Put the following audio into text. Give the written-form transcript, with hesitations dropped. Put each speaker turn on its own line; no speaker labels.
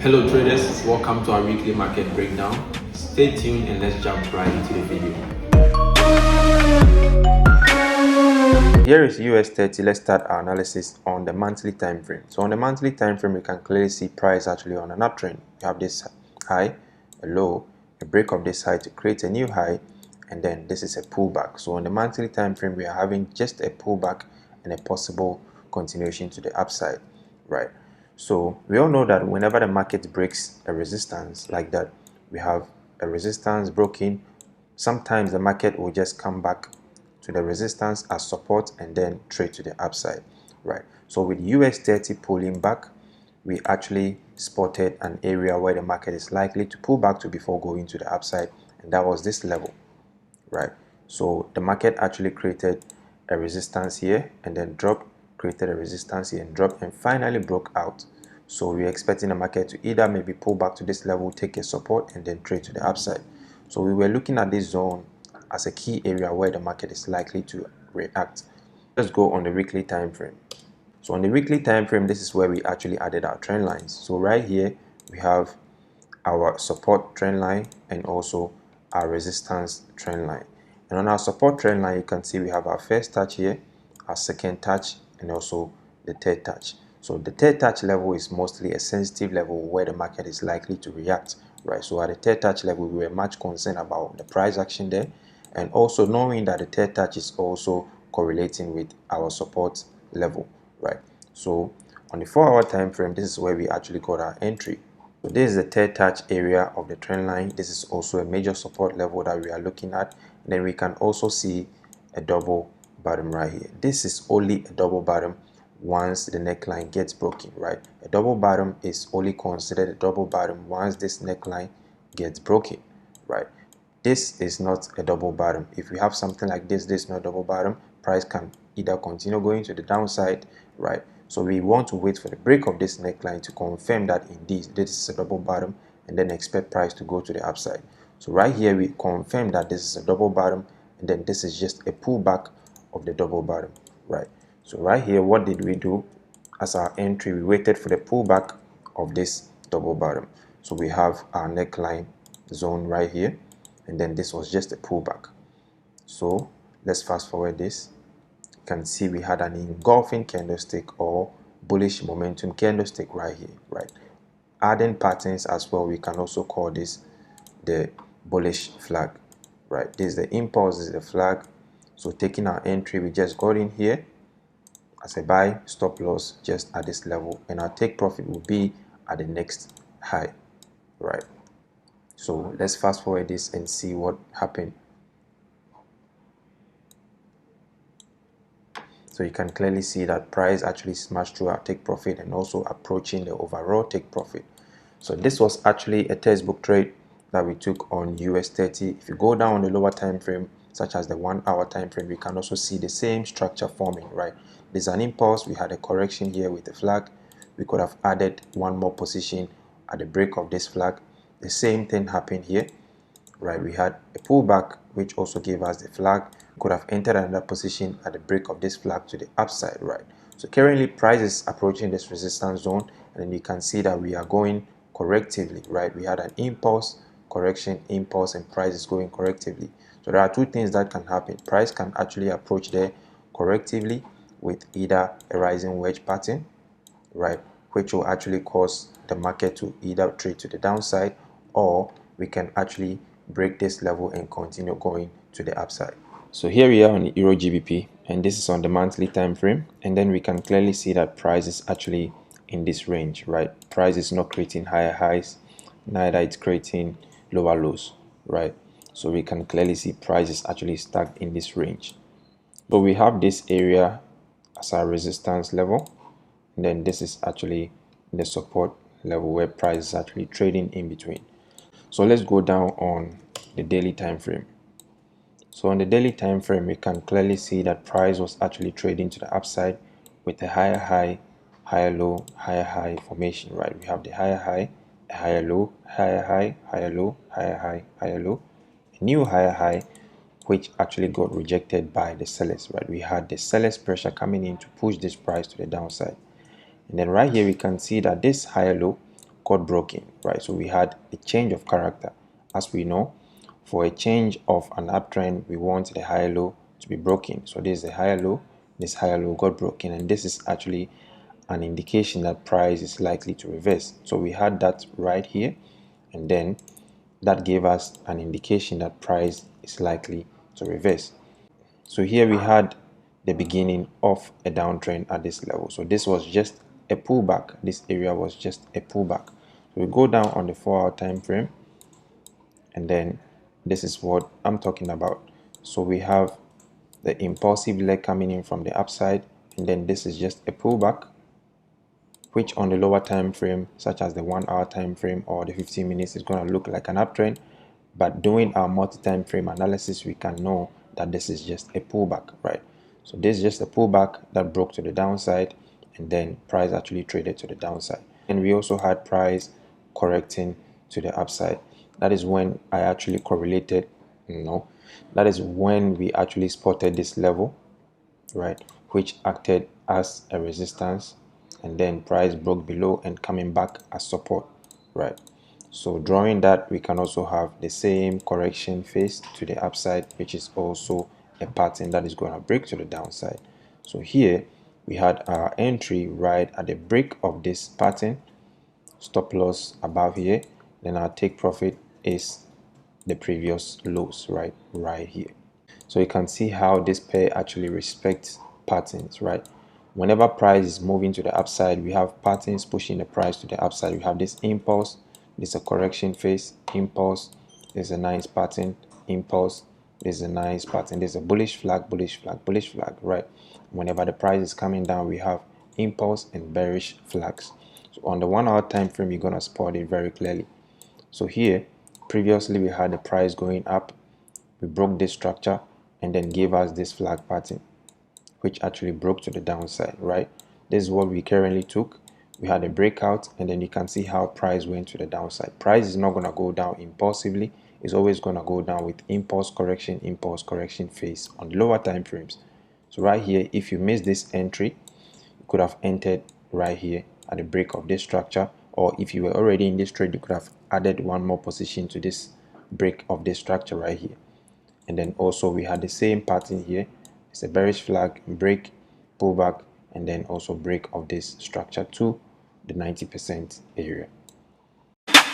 Hello traders, welcome to our weekly market breakdown. Stay tuned and let's jump right into the video. Here is US30. Let's start our analysis on the monthly time frame. So on the monthly time frame, you can clearly see price actually on an uptrend. You have this high, a low, a break of this high to create a new high, and then this is a pullback. So on the monthly time frame, we are having just a pullback and a possible continuation to the upside, right? So we all know that whenever the market breaks a resistance like that, we have a resistance broken, sometimes the market will just come back to the resistance as support and then trade to the upside, right? So with US30 pulling back, we actually spotted an area where the market is likely to pull back to before going to the upside, and that was this level, right? So the market actually created a resistance here and then dropped, created a resistance here and dropped, and finally broke out. So we're expecting the market to either maybe pull back to this level, take a support, and then trade to the upside. So we were looking at this zone as a key area where the market is likely to react. Let's go on the weekly time frame. So on the weekly time frame, this is where we actually added our trend lines. So right here we have our support trend line and also our resistance trend line. And on our support trend line, you can see we have our first touch here, our second touch, and also the third touch. So the third touch level is mostly a sensitive level where the market is likely to react, right? So at the third touch level, we were much concerned about the price action there, and also knowing that the third touch is also correlating with our support level, right? So on the 4-hour time frame, this is where we actually got our entry. So this is the third touch area of the trend line. This is also a major support level that we are looking at. And then we can also see a double bottom right here. This is only a double bottom once the neckline gets broken, right? A double bottom is only considered a double bottom once this neckline gets broken, right? This is not a double bottom. If we have something like this is not a double bottom, price can either continue going to the downside, right? So we want to wait for the break of this neckline to confirm that indeed this is a double bottom, and then expect price to go to the upside. So right here we confirm that this is a double bottom, and then this is just a pullback of the double bottom, right? So right here, what did we do as our entry? We waited for the pullback of this double bottom. So we have our neckline zone right here, and then this was just a pullback. So let's fast forward this. You can see we had an engulfing candlestick or bullish momentum candlestick right here, right? Adding patterns as well, we can also call this the bullish flag, right? This is the impulse, this is the flag. So taking our entry, we just got in here as a buy, stop loss just at this level, and our take profit will be at the next high, right? So let's fast forward this and see what happened. So you can clearly see that price actually smashed through our take profit and also approaching the overall take profit. So this was actually a textbook trade that we took on US30. If you go down on the lower time frame, such as the 1-hour time frame, we can also see the same structure forming, right? There's an impulse, we had a correction here with the flag. We could have added one more position at the break of this flag. The same thing happened here, right? We had a pullback which also gave us the flag. Could have entered another position at the break of this flag to the upside, right? So currently price is approaching this resistance zone, and then you can see that we are going correctively, right? We had an impulse, correction, impulse, and price is going correctively. So there are two things that can happen. Price can actually approach there correctively with either a rising wedge pattern, right, which will actually cause the market to either trade to the downside, or we can actually break this level and continue going to the upside. So here we are on the EURGBP, and this is on the monthly time frame, and then we can clearly see that price is actually in this range, right? Price is not creating higher highs, neither it's creating lower lows, right? So we can clearly see price is actually stuck in this range. But we have this area as our resistance level, and then this is actually the support level where price is actually trading in between. So let's go down on the daily time frame. So on the daily time frame, we can clearly see that price was actually trading to the upside with a higher high, higher low, higher high formation, right? We have the higher high, a higher low, higher high, higher low, higher high, higher low, a new higher high, which actually got rejected by the sellers, right? We had the sellers pressure coming in to push this price to the downside. And then right here, we can see that this higher low got broken, right? So we had a change of character. As we know, for a change of an uptrend, we want the higher low to be broken. So this is the higher low, this higher low got broken, and this is actually an indication that price is likely to reverse. So we had that right here, and then that gave us an indication that price is likely to reverse. So here we had the beginning of a downtrend at this level. So this was just a pullback. This area was just a pullback. So we go down on the 4-hour time frame, and then this is what I'm talking about. So we have the impulsive leg coming in from the upside, and then this is just a pullback, which on the lower time frame, such as the 1-hour time frame or the 15 minutes, is going to look like an uptrend. But doing our multi-time frame analysis, we can know that this is just a pullback, right? So this is just a pullback that broke to the downside, and then price actually traded to the downside. And we also had price correcting to the upside. That is when I actually correlated, that is when we actually spotted this level, right, which acted as a resistance, and then price broke below and coming back as support, right? So drawing that, we can also have the same correction phase to the upside, which is also a pattern that is going to break to the downside. So here we had our entry right at the break of this pattern, stop loss above here, then our take profit is the previous lows right here. So you can see how this pair actually respects patterns, right? Whenever price is moving to the upside, we have patterns pushing the price to the upside. We have this impulse, this is a correction phase, impulse, there's a nice pattern, impulse, there's a nice pattern, there's a bullish flag, bullish flag, bullish flag, right? Whenever the price is coming down, we have impulse and bearish flags. So on the 1-hour time frame, you're gonna spot it very clearly. So here, previously we had the price going up, we broke this structure and then gave us this flag pattern, which actually broke to the downside, right? This is what we currently took. We had a breakout, and then you can see how price went to the downside. Price is not going to go down impulsively. It's always going to go down with impulse correction phase on lower time frames. So right here, if you miss this entry, you could have entered right here at the break of this structure, or if you were already in this trade, you could have added one more position to this break of this structure right here. And then also we had the same pattern here. It's a bearish flag, break, pullback, and then also break of this structure to the 90% area.